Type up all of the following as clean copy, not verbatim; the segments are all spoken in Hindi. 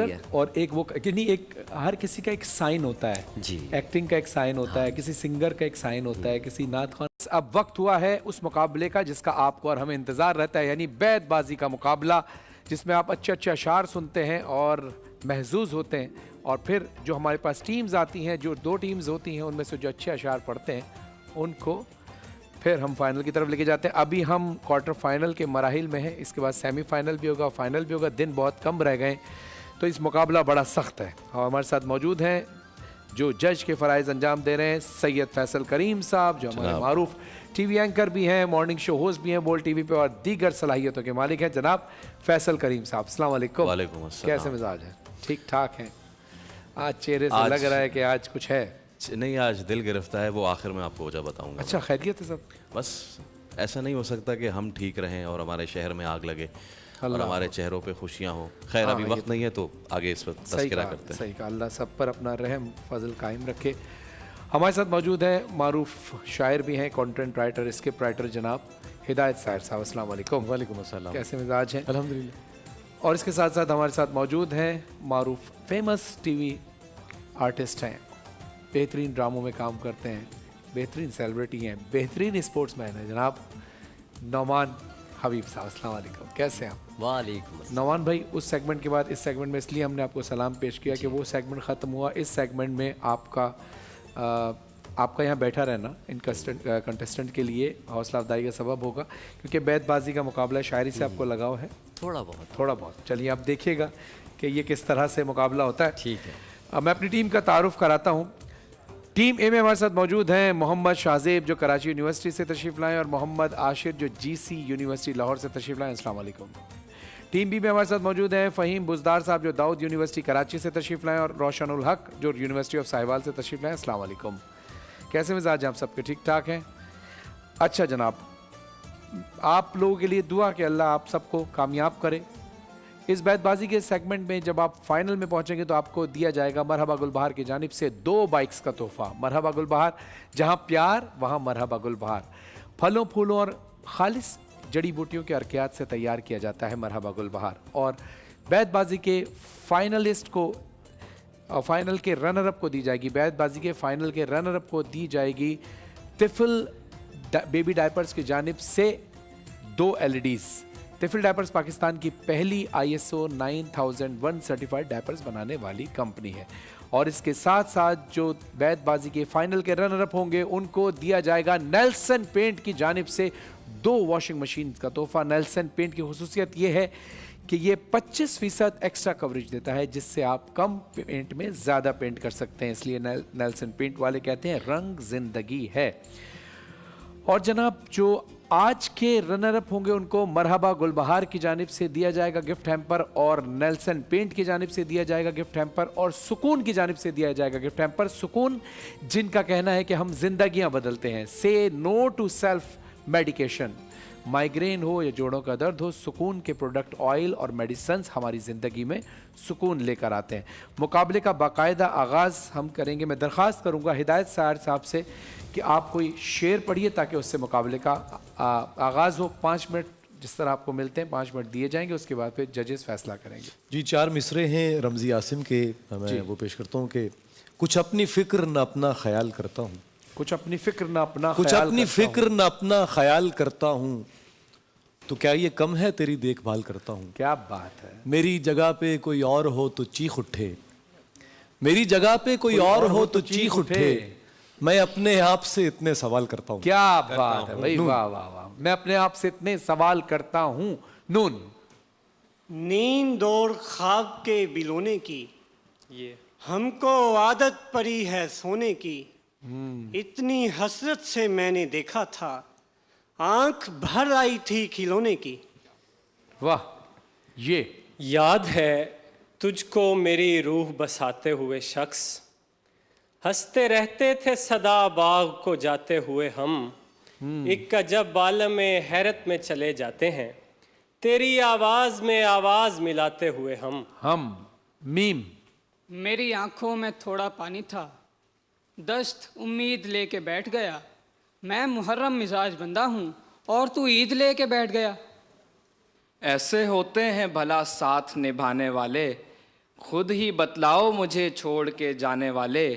और एक वो कि नहीं, एक हर किसी का एक साइन होता है जी। एक्टिंग का एक साइन होता है, किसी सिंगर का एक साइन होता है, किसी नात खान। अब वक्त हुआ है उस मुकाबले का जिसका आपको और हमें इंतजार रहता है, यानी बैतबाजी का मुकाबला, जिसमें आप अच्छे अच्छे अशार सुनते हैं और महजूज होते हैं, और फिर जो हमारे पास टीम्स आती हैं, जो दो टीम्स होती हैं, उनमें से जो अच्छे अशार पढ़ते हैं उनको फिर हम फाइनल की तरफ लेके जाते हैं। अभी हम क्वार्टर फाइनल के मराहिल में हैं, इसके बाद सेमीफाइनल भी होगा, फाइनल भी होगा, दिन बहुत कम रह गए, तो इस मुकाबला बड़ा सख्त है। और हमारे साथ मौजूद हैं जो जज के फ़राइज़ अंजाम दे रहे हैं, सैयद फैसल करीम साहब, जो हमारे मारूफ टीवी एंकर भी हैं, मॉर्निंग शो होस्ट भी हैं बोल टीवी पे, और दीगर सलाहियतों के मालिक हैं जनाब फैसल करीम साहब। अस्सलाम वालेकुम। वालेकुम अस्सलाम। कैसे मिजाज है? ठीक ठाक हैं? आज चेहरे से लग रहा है कि आज कुछ है। नहीं, आज दिल गिरफ्तार है, वो आखिर में आपको वजह बताऊंगा। अच्छा, खैरियत है सब? बस ऐसा नहीं हो सकता कि हम ठीक रहें और हमारे शहर में आग लगे और हमारे चेहरों पे खुशियां हो। खैर अभी वक्त नहीं है तो आगे इस पर तज़किरा करते हैं। सही कहा, अल्लाह सब पर अपना रहम फजल कायम रखे। हमारे साथ मौजूद हैं मारूफ शायर भी हैं, कंटेंट राइटर, स्क्रिप्ट राइटर जनाब हिदायत साहिर साहब। अस्सलाम वालेकुम। वालेकुम अस्सलाम। कैसे मिजाज हैं? अल्हम्दुलिल्लाह। और इसके साथ साथ हमारे साथ मौजूद हैं मारूफ फेमस टीवी आर्टिस्ट हैं, बेहतरीन ड्रामों में काम करते हैं, बेहतरीन सेलिब्रिटी हैं, बेहतरीन स्पोर्ट्समैन हैं जनाब नौमान हबीब साहब। अस्सलाम वालेकुम। कैसे हैं आप? वालेकुम अस्सलाम। नौमान भाई, उस सेगमेंट के बाद इस सेगमेंट में इसलिए हमने आपको सलाम पेश किया कि वो सेगमेंट ख़त्म हुआ, इस सेगमेंट में आपका यहाँ बैठा रहना इन कंटेस्टेंट के लिए हौसला अफजाई का सबब होगा, क्योंकि बैतबाजी का मुकाबला, शायरी से आपको लगाव है थोड़ा बहुत। थोड़ा बहुत। चलिए आप देखिएगा कि ये किस तरह से मुकाबला होता है। ठीक है। मैं अपनी टीम का तारुफ कराता हूँ। टीम ए में हमारे साथ मौजूद हैं मोहम्मद शाहजेब जो कराची यूनिवर्सिटी से तशरीफ़ लाएँ, और मोहम्मद आशिर जो जीसी यूनिवर्सिटी लाहौर से तशरीफ़ लाएँ। अस्सलाम वालेकुम। टीम बी में हमारे साथ मौजूद हैं फ़हीम बुज़दार साहब जो दाऊद यूनिवर्सिटी कराची से तशरीफ़ लाएँ, और रोशन उल हक जो यूनिवर्सिटी ऑफ साहिवाल से तशरीफ़ लाएँ। अस्सलाम वालेकुम। कैसे मिजाज हैं आप सबके? ठीक ठाक हैं? अच्छा जनाब, आप लोगों के लिए दुआ कि अल्लाह आप सबको कामयाब करे। इस बैतबाजी के सेगमेंट में जब आप फाइनल में पहुंचेंगे तो आपको दिया जाएगा मरहबा गुलबहार की जानिब से 2 बाइक्स का तोहफा। मरहबा गुलबहार, जहां प्यार वहां मरहबा गुलबहार। फलों फूलों और खालिस जड़ी बूटियों के अर्कियात से तैयार किया जाता है मरहबा गुलबहार। और बैतबाजी के फाइनलिस्ट को, फाइनल के रनर अप को दी जाएगी, बैतबाजी के फाइनल के रनर अप को दी जाएगी तिफल बेबी डायपर्स की जानिब से 2 LEDs। तिफल डायपर्स पाकिस्तान की पहली ISO 9001 सर्टिफाइड डायपर्स बनाने वाली कंपनी है। और इसके साथ साथ जो बैतबाजी के फाइनल के रनर अप होंगे उनको दिया जाएगा नेल्सन पेंट की जानिब से 2 वॉशिंग मशीन का तोहफा। नेल्सन पेंट की खुसूसियत यह है कि ये 25% एक्स्ट्रा कवरेज देता है, जिससे आप कम पेंट में ज़्यादा पेंट कर सकते हैं, इसलिए नेल्सन पेंट वाले कहते हैं रंग जिंदगी है। और जनाब जो आज के रनर अप होंगे उनको मरहबा गुलबहार की जानिब से दिया जाएगा गिफ्ट हैम्पर, और नेल्सन पेंट की जानिब से दिया जाएगा गिफ्ट हैम्पर, और सुकून की जानिब से दिया जाएगा गिफ्ट हैम्पर। सुकून जिनका कहना है कि हम जिंदगियां बदलते हैं, say no to self medication, migraine हो या जोड़ों का दर्द हो, सुकून के प्रोडक्ट ऑयल और मेडिसिन्स हमारी ज़िंदगी में सुकून लेकर आते हैं। मुकाबले का बाकायदा आगाज़ हम करेंगे। मैं दरख्वास्त करूंगा हिदायत साहिर साहब से कि आप कोई शेर पढ़िए ताकि उससे मुकाबले का आगाज़ हो। 5 मिनट जिस तरह आपको मिलते हैं 5 मिनट दिए जाएंगे, उसके बाद फिर जजेस फैसला करेंगे। जी, 4 मिसरे हैं रमज़ी आसिम के, मैं वो पेश करता हूँ कि कुछ अपनी फ़िक्र न अपना ख्याल करता हूँ, कुछ अपनी फ़िक्र न अपना कुछ अपनी फ़िक्र न अपना ख्याल करता हूँ, तो क्या ये कम है तेरी देखभाल करता हूँ। क्या बात है। मेरी जगह पे कोई और हो तो चीख उठे, मेरी जगह पे कोई और हो तो चीख उठे, मैं अपने आप से इतने सवाल करता हूँ। क्या बात है भाई, वाह वाह वाह। मैं अपने आप से इतने सवाल करता हूँ। नून। नींद और ख्वाब के बिलोने की, ये हमको आदत पड़ी है सोने की। इतनी हसरत से मैंने देखा था, आंख भर आई थी खिलौने की। वाह। ये याद है तुझको मेरी रूह बसाते हुए शख्स, हंसते रहते थे सदा बाग को जाते हुए हम, एक अजब आलम में हैरत में चले जाते हैं, तेरी आवाज में आवाज मिलाते हुए हम। मीम। मेरी आंखों में थोड़ा पानी था, दस्त उम्मीद लेके बैठ गया, मैं मुहर्रम मिजाज बंदा हूँ और तू ईद लेके बैठ गया। ऐसे होते हैं भला साथ निभाने वाले, खुद ही बतलाओ मुझे छोड़ के जाने वाले,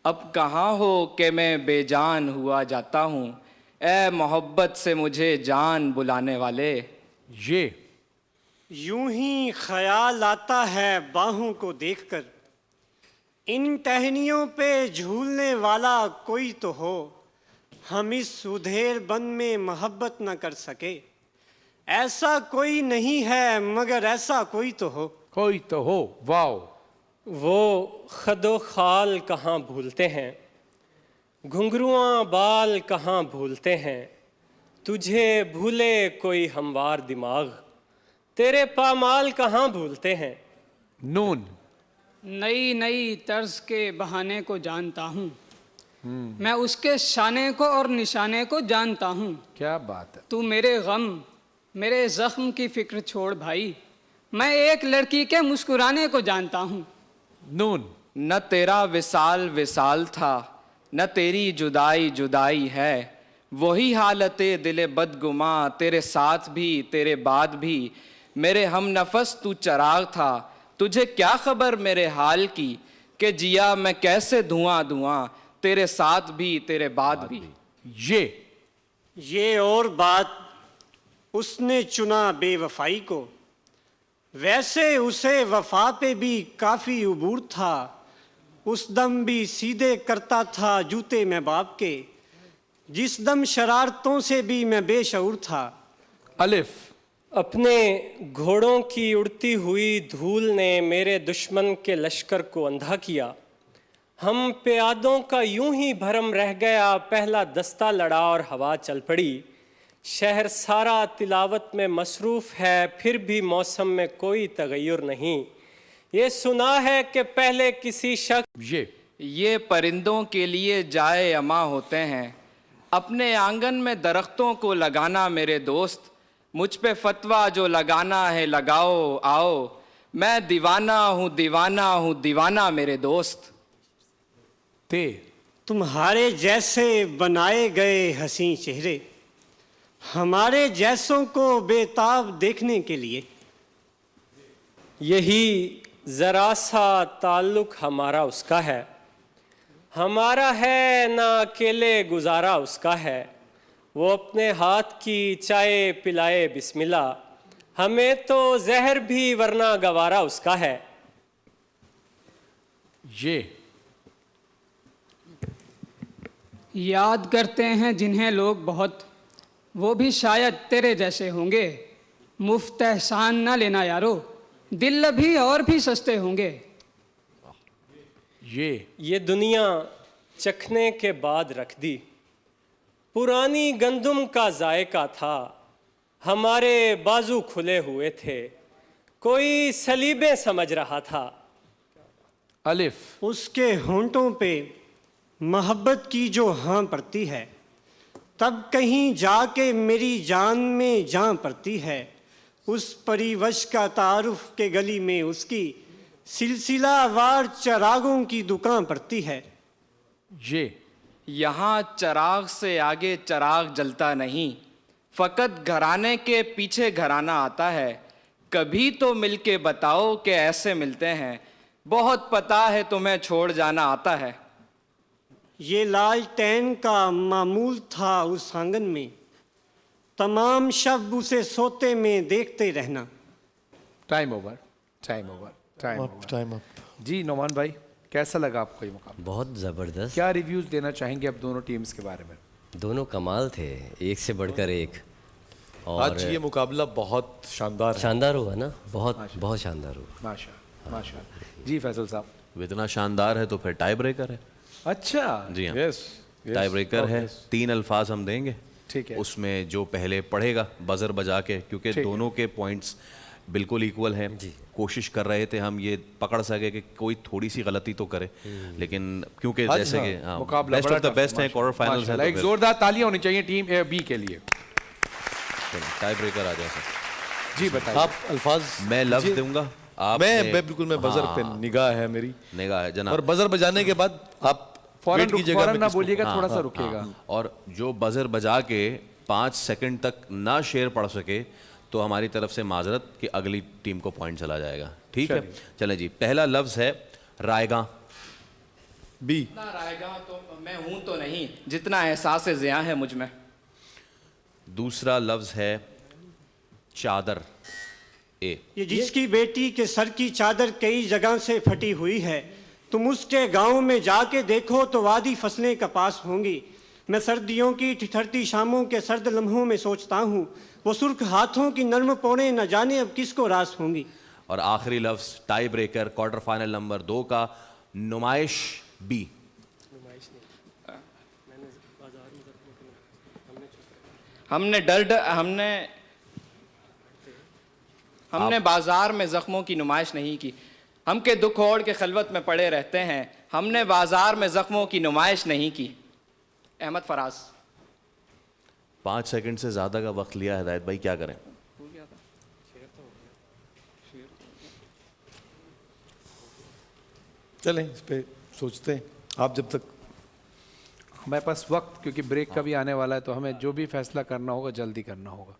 अब कहाँ हो कि मैं बेजान हुआ जाता हूँ, ए मोहब्बत से मुझे जान बुलाने वाले। ये यूं ही ख्याल आता है बाहों को देखकर, इन टहनियों पे झूलने वाला कोई तो हो, हम इस उधेर बन में मोहब्बत न कर सके, ऐसा कोई नहीं है मगर ऐसा कोई तो हो। कोई तो हो, वाओ। वो खदो खाल कहाँ भूलते हैं, घुंघरुआं बाल कहाँ भूलते हैं, तुझे भूले कोई हमवार दिमाग, तेरे पामाल कहाँ भूलते हैं। नून नई नई तर्ज के बहाने को जानता हूँ, मैं उसके शाने को और निशाने को जानता हूँ। क्या बात है। तू मेरे गम मेरे जख्म की फिक्र छोड़ भाई, मैं एक लड़की के मुस्कुराने को जानता हूँ। नून न तेरा विसाल विसाल था, न तेरी जुदाई जुदाई है, वही हालते दिले बदगुमा, तेरे साथ भी तेरे बाद भी, मेरे हम नफस तू चराग था, तुझे क्या खबर मेरे हाल की, कि जिया मैं कैसे धुआं धुआं, तेरे साथ भी तेरे बाद भी। ये और बात उसने चुना बेवफाई को, वैसे उसे वफा पे भी काफ़ी उबूर था, उस दम भी सीधे करता था जूते मैं बाप के, जिस दम शरारतों से भी मैं बेशऊर था। अलिफ अपने घोड़ों की उड़ती हुई धूल ने मेरे दुश्मन के लश्कर को अंधा किया, हम प्यादों का यूं ही भरम रह गया, पहला दस्ता लड़ा और हवा चल पड़ी, शहर सारा तिलावत में मसरूफ़ है, फिर भी मौसम में कोई तगय्युर नहीं, ये सुना है कि पहले किसी शख्स ये परिंदों के लिए जाए अमा होते हैं, अपने आंगन में दरख्तों को लगाना मेरे दोस्त, मुझ पे फतवा जो लगाना है लगाओ आओ, मैं दीवाना हूँ दीवाना हूँ दीवाना मेरे दोस्त। तुम्हारे जैसे बनाए गए हसीं चेहरे, हमारे जैसों को बेताब देखने के लिए, यही ज़रा सा ताल्लुक़ हमारा उसका है, हमारा है ना अकेले गुजारा उसका है, वो अपने हाथ की चाय पिलाए बिस्मिल्लाह, हमें तो जहर भी वरना गवारा उसका है। याद करते हैं जिन्हें लोग बहुत, वो भी शायद तेरे जैसे होंगे, मुफ्त एहसान ना लेना यारो, दिल भी और भी सस्ते होंगे। ये दुनिया चखने के बाद रख दी, पुरानी गंदुम का जायका था, हमारे बाजू खुले हुए थे, कोई सलीबें समझ रहा था। अलिफ उसके होंठों पे मोहब्बत की जो हाँ पड़ती है, तब कहीं जाके मेरी जान में जान पड़ती है, उस परिवश का तारुफ के गली में उसकी सिलसिलावार चरागों की दुकान पड़ती है। यहाँ चराग से आगे चराग जलता नहीं, फ़कत घराने के पीछे घराना आता है, कभी तो मिलके बताओ कि ऐसे मिलते हैं, बहुत पता है तुम्हें छोड़ जाना आता है। ये लालटेन का मामूल था उस आंगन में, तमाम शब उसे सोते में देखते रहना। Time over, time over, time over. Time up. जी नोमान भाई, कैसा लगा आपको ये मुकाबला? बहुत ज़बरदस्त। क्या रिव्यूज देना चाहेंगे अब दोनों टीम्स के बारे में? दोनों कमाल थे, एक से बढ़कर एक। और आज ये मुकाबला बहुत शानदार है। शानदार हुआ ना, बहुत बहुत शानदार हुआ। माशा माशा। जी फैसल साहब। इतना शानदार है तो फिर टाई ब्रेकर है। अच्छा जी हाँ, यस टाई ब्रेकर है। 3 अल्फाज हम देंगे, ठीक है। उसमें जो पहले पढ़ेगा बजर बजा के, क्योंकि ठीक है। दोनों के पॉइंट्स बिल्कुल इक्वल हैं। कोशिश कर रहे थे हम ये पकड़ सके कि कोई थोड़ी सी गलती तो करे, लेकिन क्योंकि आज जैसे हाँ, कि मुकाबला बेस्ट बड़ा ऑफ द tough बेस्ट है, क्वार्टर फाइनल्स है, माशाल्लाह, एक जोरदार तालियां होनी चाहिए टीम ए बी के लिए। टाई ब्रेकर आ जाए सर। जी बताइए। आप अल्फाज मैं लफ्ज कीजिए। दूंगा, आप मैं बिल्कुल मैं बजर पे निगाह है मेरी, निगाह है जनाब। और बजर बजाने के बाद आप फौरन वेट कीजिएगा फौरन मैं ना किसको- बोलिएगा, थोड़ा सा रुकिएगा। और जो बजर बजा के 5 सेकंड तक ना शेर पढ़ सके तो हमारी तरफ से माजरत कि अगली टीम को पॉइंट चला जाएगा। ठीक है, चलें जी। पहला लफ्ज़ है रायगा। बी। इतना रायगा तो मैं हूं तो नहीं जितना एहसास ज़िया है मुझ में। दूसरा लफ्ज़ है चादर। ए। ये जिसकी बेटी के सर की चादर कई जगह से फटी हुई है, तुम उसके गांव में जाके देखो तो वादी फसलें कपास होंगी। मैं सर्दियों की ठिठुरती शामों के सर्द लम्हों में सोचता हूँ, वो सुर्ख हाथों की नर्म पौड़ें न जाने अब किसको रास होंगी। और आखिरी लफ्ज़ tie breaker quarter final number 2 का, नुमाइश। बी। हमने बाजार में जख्मों की नुमाइश नहीं की। हम के दुख ओढ़ के खलवत में पड़े रहते हैं, हमने बाजार में जख्मों की नुमाइश नहीं की। अहमद फराज। 5 सेकंड से ज़्यादा का वक्त लिया हिदायत भाई, क्या करें? चलें इस पे सोचते हैं, आप जब तक। हमारे पास वक्त, क्योंकि ब्रेक का भी आने वाला है, तो हमें जो भी फैसला करना होगा जल्दी करना होगा।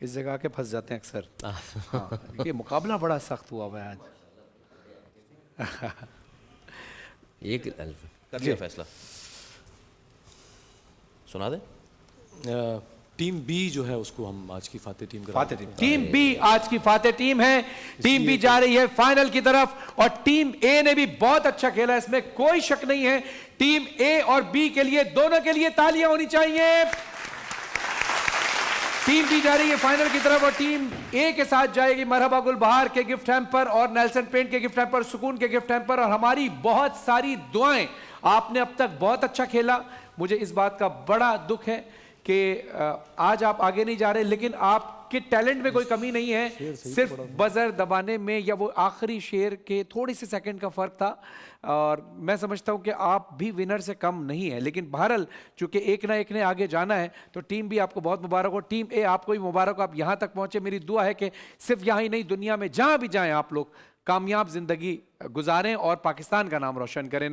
इस जगह आके फंस जाते हैं अक्सर। हाँ, ये मुकाबला बड़ा सख्त हुआ हुआ है आज। एक कर लिया फैसला, सुना दे। टीम बी जो है उसको हम आज की Fateh team Fateh team, team B आज की फातेह टीम है। टीम बी जा रही है फाइनल की तरफ, और टीम ए ने भी बहुत अच्छा खेला, इसमें कोई शक नहीं है। टीम ए और बी के लिए, दोनों के लिए तालियां होनी चाहिए। टीम बी जा रही है फाइनल की तरफ, और टीम ए के साथ जाएगी मरहबा गुलबहार के गिफ्ट हैम्पर और नेल्सन पेंट के गिफ्ट हैम्पर, सुकून के गिफ्ट हैम्पर, और हमारी बहुत सारी दुआएं। आपने अब तक बहुत अच्छा खेला, मुझे इस बात का बड़ा दुख है कि आज आप आगे नहीं जा रहे, लेकिन आपके टैलेंट में कोई कमी नहीं है, सिर्फ बजर दबाने में या वो आखिरी शेर के थोड़ी से सेकंड का फर्क था। और मैं समझता हूं कि आप भी विनर से कम नहीं है, लेकिन बहरहाल चूंकि एक ना एक ने आगे जाना है, तो टीम भी आपको बहुत मुबारक हो। टीम ए आपको भी मुबारक हो, आप यहां तक पहुंचे। मेरी दुआ है कि सिर्फ यहां ही नहीं, दुनिया में जहां भी जाएं आप लोग कामयाब जिंदगी गुजारें और पाकिस्तान का नाम रोशन करें।